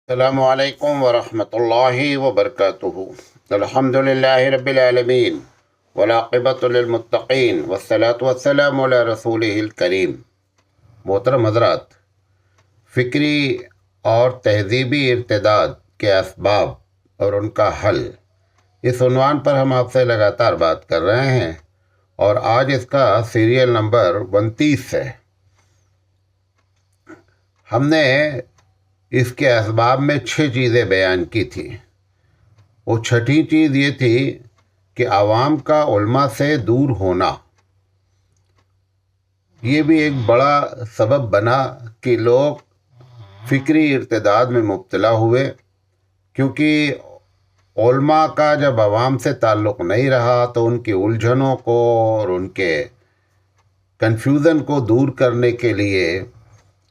السلام علیکم ورحمۃ اللہ وبرکاتہ۔ الحمد للہ رب العالمین والعاقبۃ للمتقین والصلاة والسلام علی رسولہ الکریم۔ محترم حضرات، فکری اور تہذیبی ارتداد کے اسباب اور ان کا حل، اس عنوان پر ہم آپ سے لگاتار بات کر رہے ہیں اور آج اس کا سیریل نمبر 29 ہے۔ ہم نے اس کے اسباب میں 6 چیزیں بیان کی تھی۔ وہ چھٹی چیز یہ تھی کہ عوام کا علماء سے دور ہونا۔ یہ بھی ایک بڑا سبب بنا کہ لوگ فکری ارتداد میں مبتلا ہوئے، کیونکہ علماء کا جب عوام سے تعلق نہیں رہا تو ان کی الجھنوں کو اور ان کے کنفیوژن کو دور کرنے کے لیے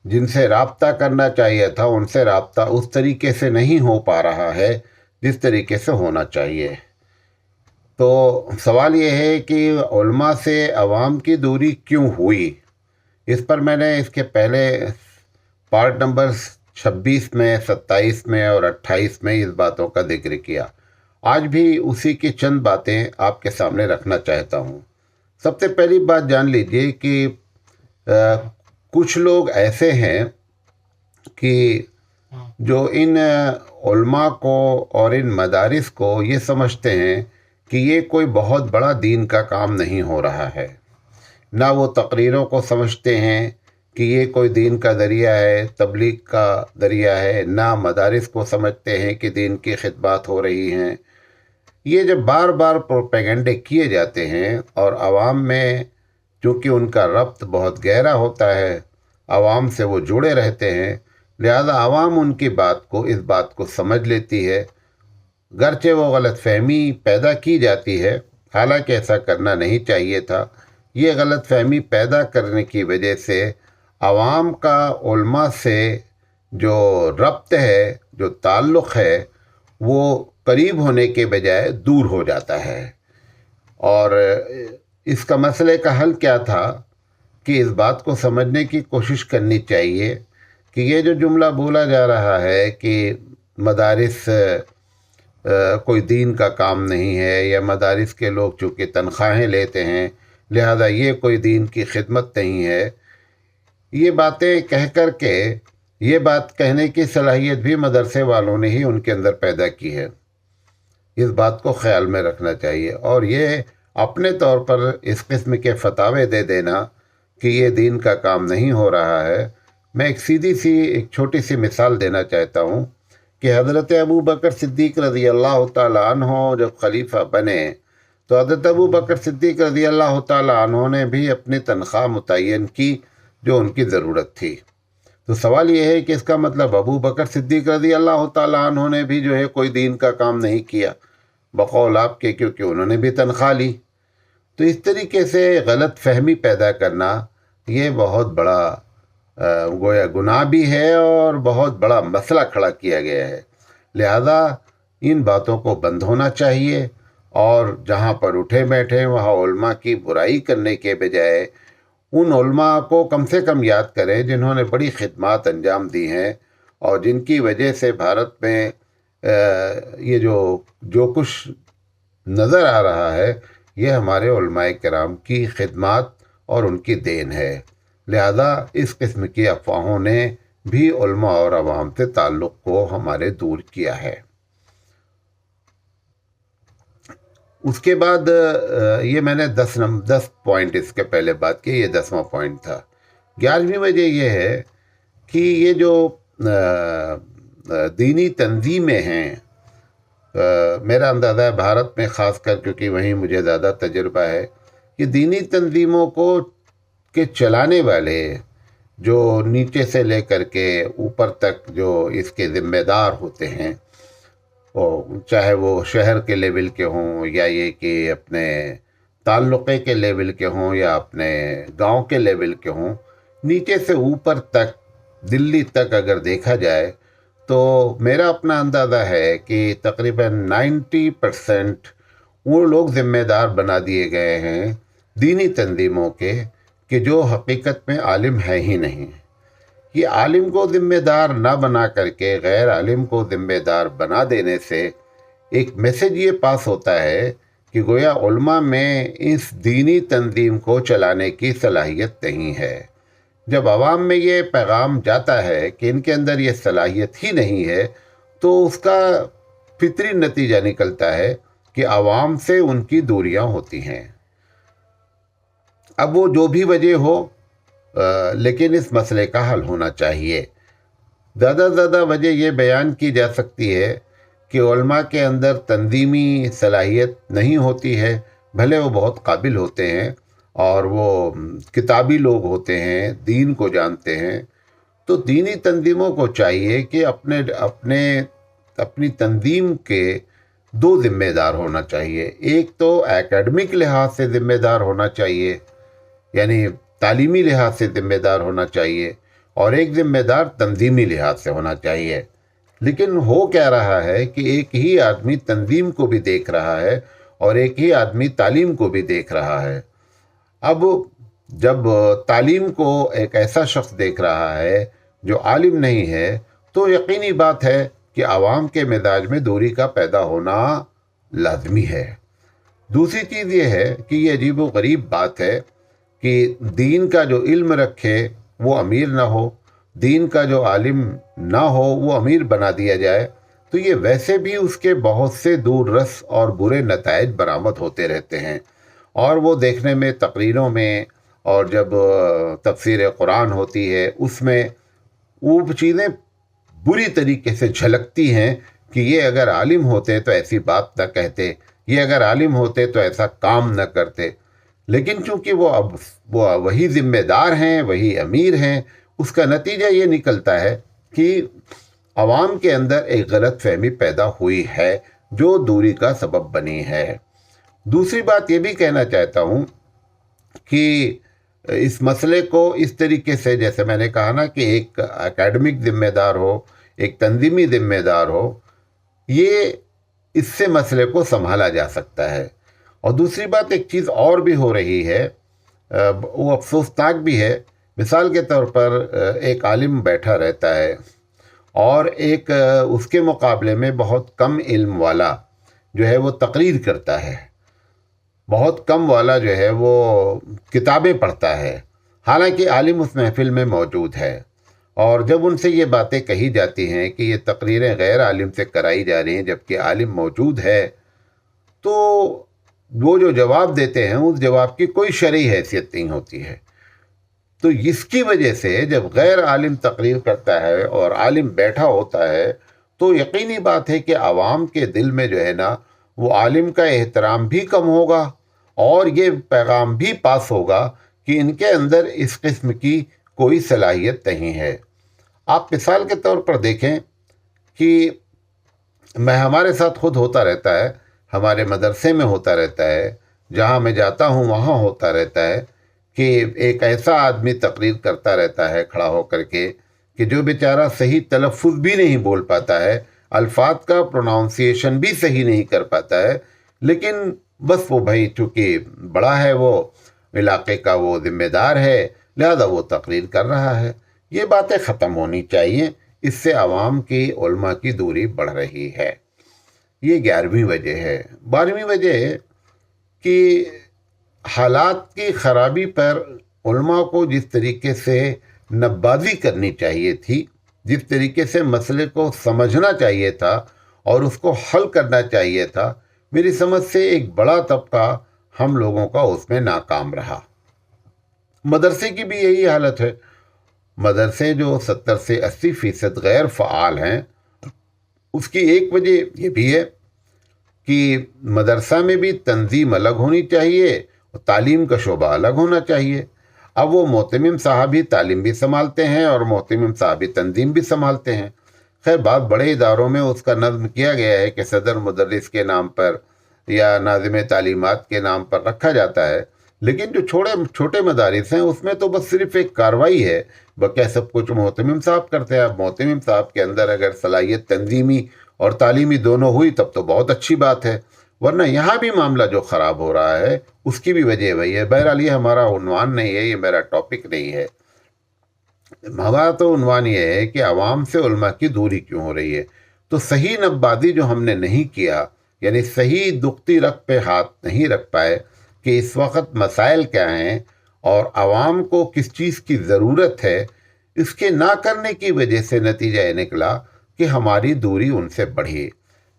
جن سے رابطہ کرنا چاہیے تھا ان سے رابطہ اس طریقے سے نہیں ہو پا رہا ہے جس طریقے سے ہونا چاہیے۔ تو سوال یہ ہے کہ علماء سے عوام کی دوری کیوں ہوئی؟ اس پر میں نے اس کے پہلے پارٹ نمبر 26 میں، 27 میں اور 28 میں اس باتوں کا ذکر کیا۔ آج بھی اسی کی چند باتیں آپ کے سامنے رکھنا چاہتا ہوں۔ سب سے پہلی بات جان لیجئے کہ کچھ لوگ ایسے ہیں کہ جو ان علماء کو اور ان مدارس کو یہ سمجھتے ہیں کہ یہ کوئی بہت بڑا دین کا کام نہیں ہو رہا ہے۔ نہ وہ تقریروں کو سمجھتے ہیں کہ یہ کوئی دین کا ذریعہ ہے، تبلیغ کا ذریعہ ہے، نہ مدارس کو سمجھتے ہیں کہ دین کی خدمات ہو رہی ہیں۔ یہ جب بار بار پروپیگنڈے کیے جاتے ہیں اور عوام میں چونکہ ان کا ربط بہت گہرا ہوتا ہے، عوام سے وہ جڑے رہتے ہیں، لہذا عوام ان کی اس بات کو سمجھ لیتی ہے، گرچہ وہ غلط فہمی پیدا کی جاتی ہے، حالانکہ ایسا کرنا نہیں چاہیے تھا۔ یہ غلط فہمی پیدا کرنے کی وجہ سے عوام کا علماء سے جو ربط ہے، جو تعلق ہے، وہ قریب ہونے کے بجائے دور ہو جاتا ہے۔ اور اس کا مسئلے کا حل کیا تھا کہ اس بات کو سمجھنے کی کوشش کرنی چاہیے کہ یہ جو جملہ بولا جا رہا ہے کہ مدارس کوئی دین کا کام نہیں ہے، یا مدارس کے لوگ چونکہ تنخواہیں لیتے ہیں لہذا یہ کوئی دین کی خدمت نہیں ہے، یہ باتیں کہہ کر کے یہ بات کہنے کی صلاحیت بھی مدرسے والوں نے ہی ان کے اندر پیدا کی ہے۔ اس بات کو خیال میں رکھنا چاہیے، اور یہ اپنے طور پر اس قسم کے فتاوے دے دینا کہ یہ دین کا کام نہیں ہو رہا ہے۔ میں ایک چھوٹی سی مثال دینا چاہتا ہوں کہ حضرت ابو بکر صدیق رضی اللہ تعالیٰ عنہ جب خلیفہ بنے تو حضرت ابو بکر صدیق رضی اللہ تعالیٰ عنہ نے بھی اپنی تنخواہ متعین کی جو ان کی ضرورت تھی۔ تو سوال یہ ہے کہ اس کا مطلب ابو بکر صدیق رضی اللہ تعالیٰ عنہ نے بھی جو ہے کوئی دین کا کام نہیں کیا بقول آپ کے، کیونکہ انہوں نے بھی تنخواہ لی۔ تو اس طریقے سے غلط فہمی پیدا کرنا یہ بہت بڑا گویا گناہ بھی ہے اور بہت بڑا مسئلہ کھڑا کیا گیا ہے۔ لہذا ان باتوں کو بند ہونا چاہیے، اور جہاں پر اٹھے بیٹھے وہاں علماء کی برائی کرنے کے بجائے ان علماء کو کم سے کم یاد کریں جنہوں نے بڑی خدمات انجام دی ہیں اور جن کی وجہ سے بھارت میں یہ جو کچھ نظر آ رہا ہے یہ ہمارے علماء کرام کی خدمات اور ان کی دین ہے۔ لہذا اس قسم کی افواہوں نے بھی علماء اور عوام سے تعلق کو ہمارے دور کیا ہے۔ اس کے بعد یہ میں نے 10 پوائنٹ اس کے پہلے بات کی، یہ 10واں پوائنٹ تھا۔ 11ویں وجہ یہ ہے کہ یہ جو دینی تنظیمیں ہیں، میرا اندازہ ہے بھارت میں خاص کر کیونکہ وہیں مجھے زیادہ تجربہ ہے، کہ دینی تنظیموں کے چلانے والے جو نیچے سے لے کر کے اوپر تک جو اس کے ذمہ دار ہوتے ہیں، چاہے وہ شہر کے لیول کے ہوں یا یہ کہ اپنے تعلقے کے لیول کے ہوں یا اپنے گاؤں کے لیول کے ہوں، نیچے سے اوپر تک دلی تک اگر دیکھا جائے تو میرا اپنا اندازہ ہے کہ تقریباً 90% وہ لوگ ذمہ دار بنا دیے گئے ہیں دینی تنظیموں کے کہ جو حقیقت میں عالم ہے ہی نہیں۔ کہ عالم کو ذمہ دار نہ بنا کر کے غیر عالم کو ذمہ دار بنا دینے سے ایک میسج یہ پاس ہوتا ہے کہ گویا علماء میں اس دینی تنظیم کو چلانے کی صلاحیت نہیں ہے۔ جب عوام میں یہ پیغام جاتا ہے کہ ان کے اندر یہ صلاحیت ہی نہیں ہے، تو اس کا فطری نتیجہ نکلتا ہے کہ عوام سے ان کی دوریاں ہوتی ہیں۔ اب وہ جو بھی وجہ ہو، لیکن اس مسئلے کا حل ہونا چاہیے۔ زیادہ سے زیادہ وجہ یہ بیان کی جا سکتی ہے کہ علماء کے اندر تنظیمی صلاحیت نہیں ہوتی ہے، بھلے وہ بہت قابل ہوتے ہیں اور وہ کتابی لوگ ہوتے ہیں، دین کو جانتے ہیں، تو دینی تنظیموں کو چاہیے کہ اپنی تنظیم کے دو ذمہ دار ہونا چاہیے۔ ایک تو اکیڈمک لحاظ سے ذمہ دار ہونا چاہیے، یعنی تعلیمی لحاظ سے ذمہ دار ہونا چاہیے، اور ایک ذمہ دار تنظیمی لحاظ سے ہونا چاہیے۔ لیکن ہو کیا رہا ہے کہ ایک ہی آدمی تنظیم کو بھی دیکھ رہا ہے اور ایک ہی آدمی تعلیم کو بھی دیکھ رہا ہے۔ اب جب تعلیم کو ایک ایسا شخص دیکھ رہا ہے جو عالم نہیں ہے، تو یقینی بات ہے کہ عوام کے مزاج میں دوری کا پیدا ہونا لازمی ہے۔ دوسری چیز یہ ہے کہ یہ عجیب و غریب بات ہے کہ دین کا جو علم رکھے وہ امیر نہ ہو، دین کا جو عالم نہ ہو وہ امیر بنا دیا جائے، تو یہ ویسے بھی اس کے بہت سے دور رس اور برے نتائج برآمد ہوتے رہتے ہیں، اور وہ دیکھنے میں تقریروں میں اور جب تفسیر قرآن ہوتی ہے اس میں وہ چیزیں بری طریقے سے جھلکتی ہیں کہ یہ اگر عالم ہوتے تو ایسی بات نہ کہتے، یہ اگر عالم ہوتے تو ایسا کام نہ کرتے۔ لیکن چونکہ وہ وہی ذمہ دار ہیں، وہی امیر ہیں، اس کا نتیجہ یہ نکلتا ہے کہ عوام کے اندر ایک غلط فہمی پیدا ہوئی ہے جو دوری کا سبب بنی ہے۔ دوسری بات یہ بھی کہنا چاہتا ہوں کہ اس مسئلے کو اس طریقے سے، جیسے میں نے کہا نا کہ ایک اکیڈمک ذمہ دار ہو، ایک تنظیمی ذمہ دار ہو، یہ اس سے مسئلے کو سنبھالا جا سکتا ہے۔ اور دوسری بات ایک چیز اور بھی ہو رہی ہے، وہ افسوسناک بھی ہے۔ مثال کے طور پر ایک عالم بیٹھا رہتا ہے اور ایک اس کے مقابلے میں بہت کم علم والا جو ہے وہ تقریر کرتا ہے، بہت کم والا جو ہے وہ کتابیں پڑھتا ہے، حالانکہ عالم اس محفل میں موجود ہے۔ اور جب ان سے یہ باتیں کہی جاتی ہیں کہ یہ تقریریں غیر عالم سے کرائی جا رہی ہیں جبکہ عالم موجود ہے، تو وہ جو جواب دیتے ہیں اس جواب کی کوئی شرعی حیثیت نہیں ہوتی ہے۔ تو اس کی وجہ سے جب غیر عالم تقریر کرتا ہے اور عالم بیٹھا ہوتا ہے، تو یقینی بات ہے کہ عوام کے دل میں جو ہے نا وہ عالم کا احترام بھی کم ہوگا، اور یہ پیغام بھی پاس ہوگا کہ ان کے اندر اس قسم کی کوئی صلاحیت نہیں ہے۔ آپ مثال کے طور پر دیکھیں کہ ہمارے ساتھ خود ہوتا رہتا ہے، ہمارے مدرسے میں ہوتا رہتا ہے، جہاں میں جاتا ہوں وہاں ہوتا رہتا ہے کہ ایک ایسا آدمی تقریر کرتا رہتا ہے کھڑا ہو کر کے کہ جو بیچارہ صحیح تلفظ بھی نہیں بول پاتا ہے، الفاظ کا پروناؤنسیشن بھی صحیح نہیں کر پاتا ہے، لیکن بس وہ بھائی چونکہ بڑا ہے، وہ علاقے کا وہ ذمہ دار ہے، لہذا وہ تقریر کر رہا ہے۔ یہ باتیں ختم ہونی چاہیے، اس سے عوام کی علماء کی دوری بڑھ رہی ہے۔ یہ 11ویں وجہ ہے۔ 12ویں وجہ ہے کہ حالات کی خرابی پر علماء کو جس طریقے سے نبازی کرنی چاہیے تھی، جس طریقے سے مسئلے کو سمجھنا چاہیے تھا اور اس کو حل کرنا چاہیے تھا، میری سمجھ سے ایک بڑا طبقہ ہم لوگوں کا اس میں ناکام رہا۔ مدرسے کی بھی یہی حالت ہے۔ مدرسے جو 70 سے 80% غیر فعال ہیں، اس کی ایک وجہ یہ بھی ہے کہ مدرسہ میں بھی تنظیم الگ ہونی چاہیے اور تعلیم کا شعبہ الگ ہونا چاہیے۔ اب وہ محتمم صاحب بھی تعلیم بھی سنبھالتے ہیں اور محتمم صاحب بھی تنظیم بھی سنبھالتے ہیں۔ خیر بات بڑے اداروں میں اس کا نظم کیا گیا ہے کہ صدر مدرس کے نام پر یا ناظم تعلیمات کے نام پر رکھا جاتا ہے، لیکن جو چھوٹے مدارس ہیں اس میں تو بس صرف ایک کاروائی ہے، بقیہ سب کچھ محتمم صاحب کرتے ہیں۔ اب محتمم صاحب کے اندر اگر صلاحیت تنظیمی اور تعلیمی دونوں ہوئی تب تو بہت اچھی بات ہے، ورنہ یہاں بھی معاملہ جو خراب ہو رہا ہے اس کی بھی وجہ وہی ہے۔ بہرحال یہ ہمارا عنوان نہیں ہے، یہ میرا ٹاپک نہیں ہے۔ हमारा तो उन्वान ये है कि आवाम से उलमा की दूरी क्यों हो रही है। तो सही नब्बादी जो हमने नहीं किया, यानी सही दुखती रग पे हाथ नहीं रख पाए कि इस वक्त मसाइल क्या हैं और आवाम को किस चीज़ की ज़रूरत है, इसके ना करने की वजह से नतीजा ये निकला कि हमारी दूरी उनसे बढ़ी।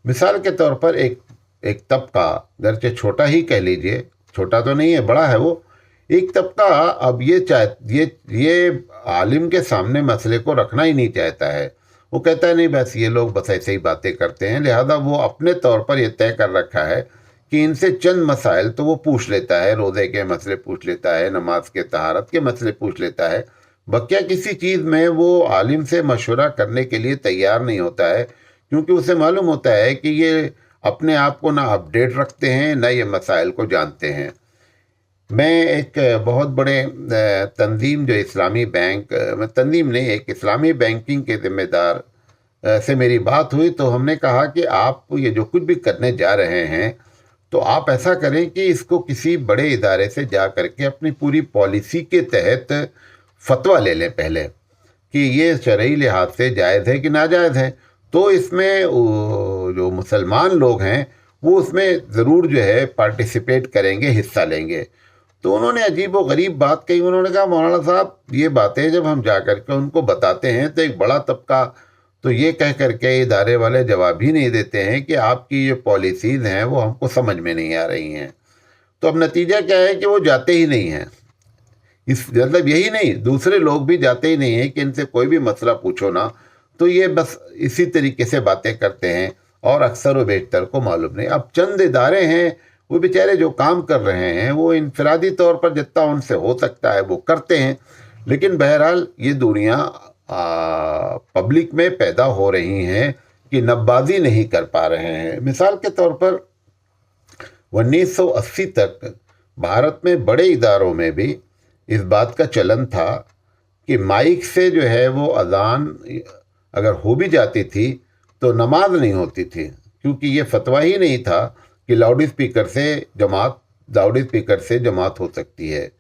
मिसाल के तौर पर एक तबका, गरचे छोटा ही कह लीजिए, छोटा तो नहीं है, बड़ा है वो, एक तबका अब ये आलिम के सामने मसले को रखना ही नहीं चाहता है। वो कहता है नहीं, बस ये लोग बस ऐसे ही बातें करते हैं, लिहाजा वो अपने तौर पर ये तय कर रखा है कि इनसे चंद मसाइल तो वो पूछ लेता है, रोज़े के मसले पूछ लेता है, नमाज के तहारत के मसले पूछ लेता है, बकिया किसी चीज़ में वो आलिम से मशवरा करने के लिए तैयार नहीं होता है, क्योंकि उसे मालूम होता है कि ये अपने आप को ना अपडेट रखते हैं, ना ये मसाइल को जानते हैं। मैं एक बहुत बड़े तंजीम जो इस्लामी बैंक, तंजीम नहीं, एक इस्लामी बैंकिंग के ज़िम्मेदार से मेरी बात हुई, तो हमने कहा कि आप ये जो कुछ भी करने जा रहे हैं तो आप ऐसा करें कि इसको किसी बड़े इदारे से जा करके अपनी पूरी पॉलिसी के तहत फतवा ले लें पहले कि ये शरई लिहाज से जायज़ है कि नाजायज़ है। तो इसमें जो मुसलमान लोग हैं वो उसमें ज़रूर जो है पार्टिसिपेट करेंगे, हिस्सा लेंगे। तो उन्होंने अजीब व गरीब बात कही। उन्होंने कहा मौलाना साहब, ये बातें जब हम जा कर के उनको बताते हैं तो एक बड़ा तबका तो ये कह कर के इदारे वाले जवाब ही नहीं देते हैं कि आपकी ये पॉलिसीज़ हैं वो हमको समझ में नहीं आ रही हैं। तो अब नतीजा क्या है कि वो जाते ही नहीं हैं। इस मतलब यही नहीं, दूसरे लोग भी जाते ही नहीं हैं कि इनसे कोई भी मसला पूछो ना, तो ये बस इसी तरीके से बातें करते हैं और अक्सर व बेशतर को मालूम नहीं। अब चंद इदारे हैं वो बेचारे जो काम कर रहे हैं वो इनफरादी तौर पर जितना उनसे हो सकता है वो करते हैं, लेकिन बहरहाल ये दूरियां पब्लिक में पैदा हो रही हैं कि नब्बाजी नहीं कर पा रहे हैं। मिसाल के तौर पर 1980 तक भारत में बड़े इदारों में भी इस बात का चलन था कि माइक से जो है वो अजान अगर हो भी जाती थी तो नमाज नहीं होती थी, क्योंकि ये फतवा ही नहीं था कि लाउड स्पीकर से जमात हो सकती है।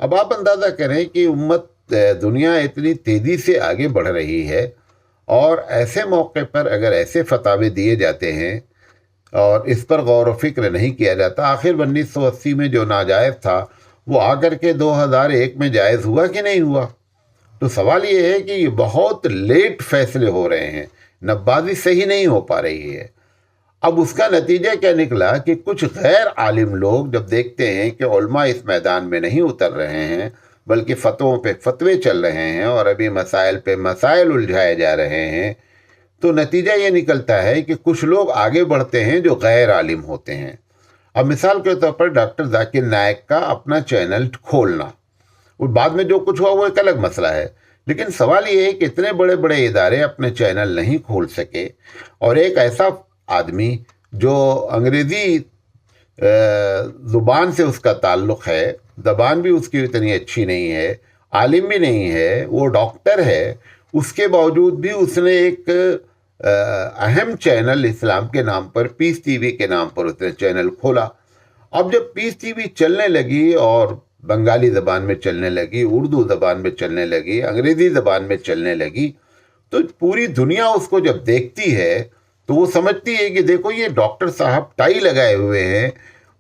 अब आप अंदाज़ा करें कि दुनिया इतनी तेज़ी से आगे बढ़ रही है और ऐसे मौके पर अगर ऐसे फतावे दिए जाते हैं और इस पर गौर व फिक्र नहीं किया जाता। आखिर 1980 में जो नाजायज़ था वो आकर के 2001 में जायज़ हुआ कि नहीं हुआ। तो सवाल ये है कि ये बहुत लेट फैसले हो रहे हैं, नब्बाजी सही नहीं हो पा रही है। अब उसका नतीजा क्या निकला कि कुछ गैर आलिम लोग जब देखते हैं कि उलमा इस मैदान में नहीं उतर रहे हैं बल्कि फतवों पे फतवे चल रहे हैं और अभी मसाइल पे मसाइल उलझाए जा रहे हैं, तो नतीजा ये निकलता है कि कुछ लोग आगे बढ़ते हैं जो गैर आलिम होते हैं। अब मिसाल के तौर पर डॉक्टर जाकिर नायक का अपना चैनल खोलना, और बाद में जो कुछ हुआ वो एक अलग मसला है, लेकिन सवाल ये है कि इतने बड़े बड़े इदारे अपने चैनल नहीं खोल सके और एक ऐसा आदमी जो अंग्रेज़ी ज़ुबान से उसका ताल्लुक़ है, ज़बान भी उसकी इतनी अच्छी नहीं है, आलिम भी नहीं है, वो डॉक्टर है, उसके बावजूद भी उसने एक अहम चैनल इस्लाम के नाम पर, पीस टीवी के नाम पर उसने चैनल खोला। अब जब पीस टीवी चलने लगी और बंगाली ज़बान में चलने लगी, उर्दू ज़बान में चलने लगी, अंग्रेज़ी ज़बान में चलने लगी, तो पूरी दुनिया उसको जब देखती है तो वो समझती है कि देखो ये डॉक्टर साहब टाई लगाए हुए हैं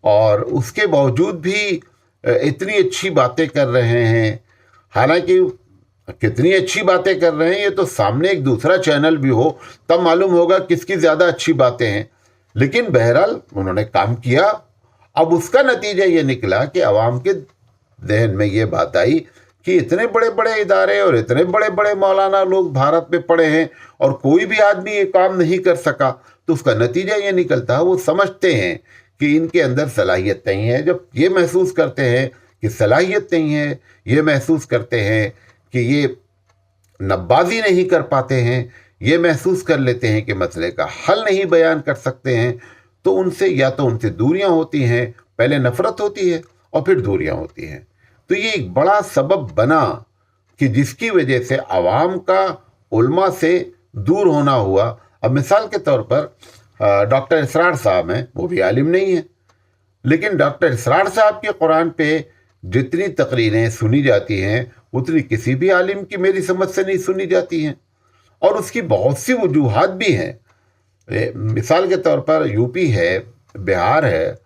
और उसके बावजूद भी इतनी अच्छी बातें कर रहे हैं। हालांकि कितनी अच्छी बातें कर रहे हैं ये तो सामने एक दूसरा चैनल भी हो तब मालूम होगा किसकी ज़्यादा अच्छी बातें हैं, लेकिन बहरहाल उन्होंने काम किया। अब उसका नतीजा ये निकला कि आवाम के जहन में ये बात आई कि इतने बड़े बड़े इदारे और इतने बड़े बड़े मौलाना लोग भारत में पड़े हैं और कोई भी आदमी ये काम नहीं कर सका। तो उसका नतीजा ये निकलता है वो समझते हैं कि इनके अंदर सलाहियत नहीं है। जब ये महसूस करते हैं कि सलाहियत नहीं है, ये महसूस करते हैं कि ये नब्बाजी नहीं कर पाते हैं, ये महसूस कर लेते हैं कि मसले का हल नहीं बयान कर सकते हैं, तो उनसे दूरियां होती हैं, पहले नफ़रत होती है और फिर दूरियां होती हैं। तो ये एक बड़ा सबब बना कि जिसकी वजह से आवाम का उलमा से दूर होना हुआ। अब मिसाल के तौर पर डॉक्टर इसरार साहब हैं, वो भी आलिम नहीं है, लेकिन डॉक्टर इसरार साहब के कुरान पे जितनी तकरीरें सुनी जाती हैं उतनी किसी भी आलिम की मेरी समझ से नहीं सुनी जाती हैं, और उसकी बहुत सी वजूहात भी हैं। मिसाल के तौर पर यूपी है, बिहार है,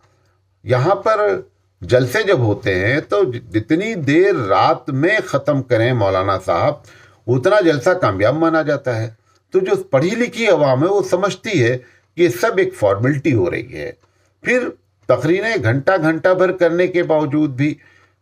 यहाँ पर जलसे जब होते हैं तो जितनी देर रात में ख़त्म करें मौलाना साहब, उतना जलसा कामयाब माना जाता है। तो जो पढ़ी लिखी अवाम है वो समझती है कि ये सब एक फॉर्मेलिटी हो रही है। फिर तकरीरें घंटा घंटा भर करने के बावजूद भी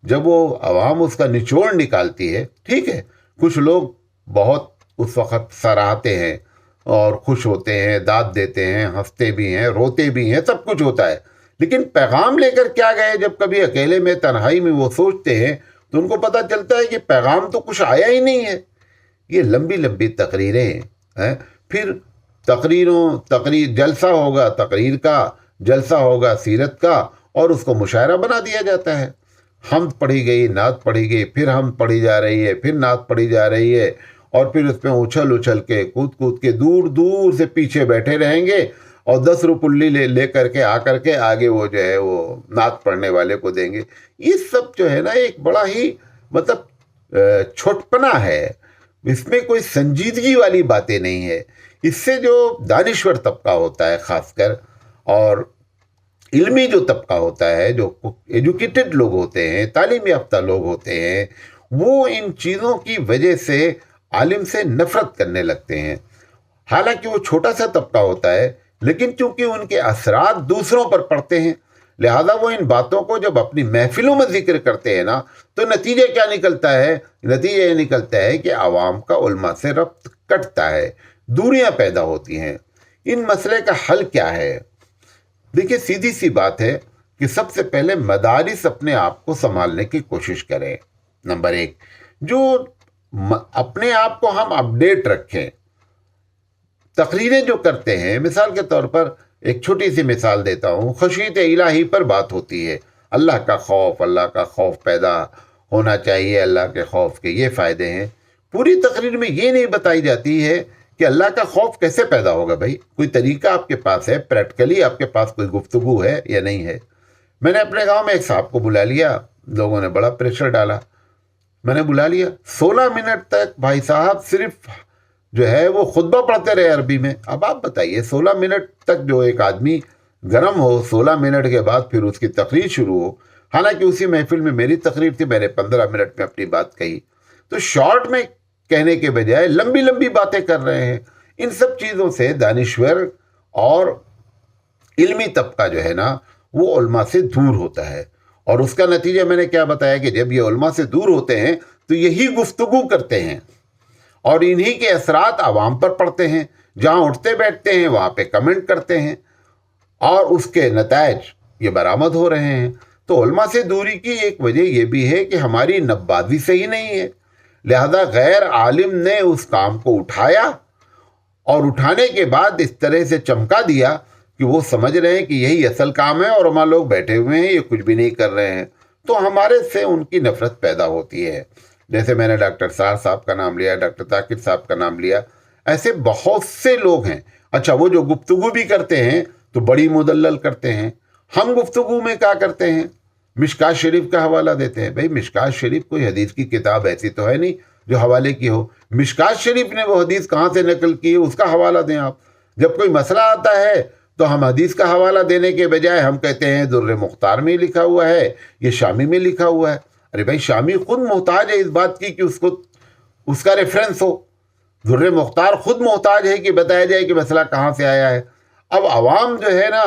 जब वो अवाम उसका निचोड़ निकालती है, ठीक है, कुछ लोग बहुत उस वक़्त सराहते हैं और खुश होते हैं, दाद देते हैं, हंसते भी हैं, रोते भी हैं, सब कुछ होता है, लेकिन पैगाम लेकर क्या गए जब कभी अकेले में तन्हाई में वो सोचते हैं तो उनको पता चलता है कि पैगाम तो कुछ आया ही नहीं है। ये लंबी लंबी तकरीरें हैं, फिर तकरीर जलसा होगा तकरीर का, जलसा होगा सीरत का, और उसको मुशायरा बना दिया जाता है। हमद पढ़ी गई, नात पढ़ी गई, फिर हमद पढ़ी जा रही है, फिर नात पढ़ी जा रही है, और फिर उसमें उछल उछल के कूद कूद के दूर दूर से पीछे बैठे रहेंगे और 10 रुपल्ली ले करके आकर के आगे वो जो है वो नात पढ़ने वाले को देंगे। ये सब जो है ना एक बड़ा ही मतलब छोटपना है, इसमें कोई संजीदगी वाली बातें नहीं है। इससे जो दानिश्वर तबका होता है खासकर, और इल्मी जो तबका होता है, जो एजुकेटेड लोग होते हैं, तालीम याफ्ता लोग होते हैं, वो इन चीज़ों की वजह से आलिम से नफरत करने लगते हैं। हालांकि वो छोटा सा तबका होता है, लेकिन चूंकि उनके असरात दूसरों पर पड़ते हैं, लिहाजा वो इन बातों को जब अपनी महफिलों में जिक्र करते हैं ना, तो नतीजा क्या निकलता है? नतीजा ये निकलता है कि आवाम का उलमा से रब्त कटता है, दूरियां पैदा होती हैं। इन मसले का हल क्या है? देखिए, सीधी सी बात है कि सबसे पहले मदारिस अपने आप को संभालने की कोशिश करें। नंबर 1, जो अपने आप को हम अपडेट रखें। तकरीरें जो करते हैं, मिसाल के तौर पर एक छोटी सी मिसाल देता हूँ, खशीयत इलाही पर बात होती है, अल्लाह का खौफ पैदा होना चाहिए, अल्लाह के खौफ के ये फ़ायदे हैं। पूरी तकरीर में ये नहीं बताई जाती है कि अल्लाह का खौफ कैसे पैदा होगा। भाई, कोई तरीका आपके पास है? प्रैक्टिकली आपके पास कोई गुफ्तगू है या नहीं है? मैंने अपने गांव में एक साहब को बुला लिया, लोगों ने बड़ा प्रेशर डाला, मैंने बुला लिया, 16 मिनट तक भाई साहब सिर्फ जो है वो खुतबा पढ़ते रहे अरबी में। अब आप बताइए, 16 मिनट तक जो एक आदमी गर्म हो, 16 मिनट के बाद फिर उसकी तकरीर शुरू हो। हालांकि उसी महफिल में मेरी तकरीर थी, मैंने 15 मिनट में अपनी बात कही। तो शॉर्ट में कहने के बजाय लंबी लंबी बातें कर रहे हैं। इन सब चीज़ों से दानिश्वर और इल्मी तबका जो है ना, वो उलमा से दूर होता है, और उसका नतीजा मैंने क्या बताया कि जब ये उलमा से दूर होते हैं तो यही गुफ्तगू करते हैं, और इन्हीं के असरात आवाम पर पड़ते हैं। जहाँ उठते बैठते हैं वहाँ पे कमेंट करते हैं, और उसके नतायज ये बरामद हो रहे हैं। तो उलमा से दूरी की एक वजह यह भी है कि हमारी नब्बाजी सही नहीं है, लिहाजा गैर आलिम ने उस काम को उठाया, और उठाने के बाद इस तरह से चमका दिया कि वो समझ रहे हैं कि यही असल काम है, और हमारे लोग बैठे हुए हैं, ये कुछ भी नहीं कर रहे हैं। तो हमारे से उनकी नफरत पैदा होती है। जैसे मैंने डॉक्टर सार साहब का नाम लिया, डॉक्टर ताकिर साहब का नाम लिया, ऐसे बहुत से लोग हैं। अच्छा, वो जो गुफ्तगू भी करते हैं तो बड़ी मुदल्लल करते हैं। हम गुफ्तगू में क्या करते हैं? मिशकात शरीफ का हवाला देते हैं। भाई, मिशकात शरीफ कोई हदीस की किताब ऐसी तो है नहीं जो हवाले की हो। मिशकात शरीफ ने वो हदीस कहाँ से नकल की है उसका हवाला दें आप। जब कोई मसला आता है तो हम हदीस का हवाला देने के बजाय हम कहते हैं दुर्र मुख्तार में लिखा हुआ है, ये शामी में लिखा हुआ है। अरे भाई, शामी खुद मोहताज है इस बात की कि उसको उसका रेफरेंस हो। दुर्र मुख्तार खुद मोहताज है कि बताया जाए कि मसला कहाँ से आया है। अब आवाम जो है ना,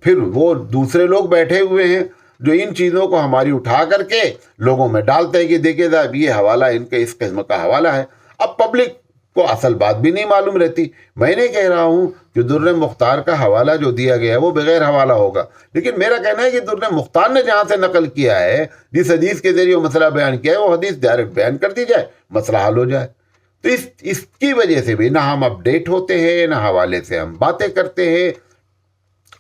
फिर वो दूसरे लोग बैठे हुए हैं जो इन चीज़ों को हमारी उठा करके लोगों में डालते हैं कि देखिए साहब, ये हवाला इनके इस किस्म का हवाला है। अब पब्लिक को असल बात भी नहीं मालूम रहती। मैंने कह रहा हूँ कि दुर्र मुख्तार का हवाला जो दिया गया है वो बगैर हवाला होगा, लेकिन मेरा कहना है कि दुर्र मुख्तार ने जहाँ से नकल किया है, जिस हदीस के जरिए वो मसला बयान किया है, वो हदीस डायरेक्ट बयान कर दी जाए, मसला हल हो जाए। तो इसकी वजह से भी ना हम अपडेट होते हैं, ना हवाले से हम बातें करते हैं,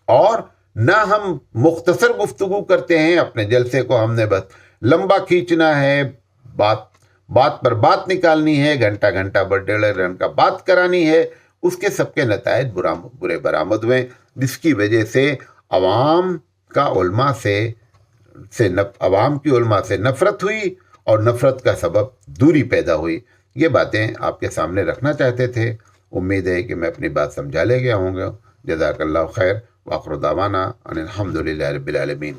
और ना हम मुख्तसर गुफ्तगू करते हैं। अपने जलसे को हमने बस लंबा खींचना है, बात पर बात निकालनी है, घंटा घंटा डेढ़ घंटा बात करानी है। उसके सबके नतायज बुरे बरामद हुए, जिसकी वजह से अवाम की उलमा से नफरत हुई, اور نفرت کا سبب دوری پیدا ہوئی. یہ باتیں آپ کے سامنے رکھنا چاہتے تھے. امید ہے کہ میں اپنی بات سمجھا لے گیا ہوں گا. جزاک اللہ خیر. وآخر دعوانا ان الحمد للہ رب العالمین.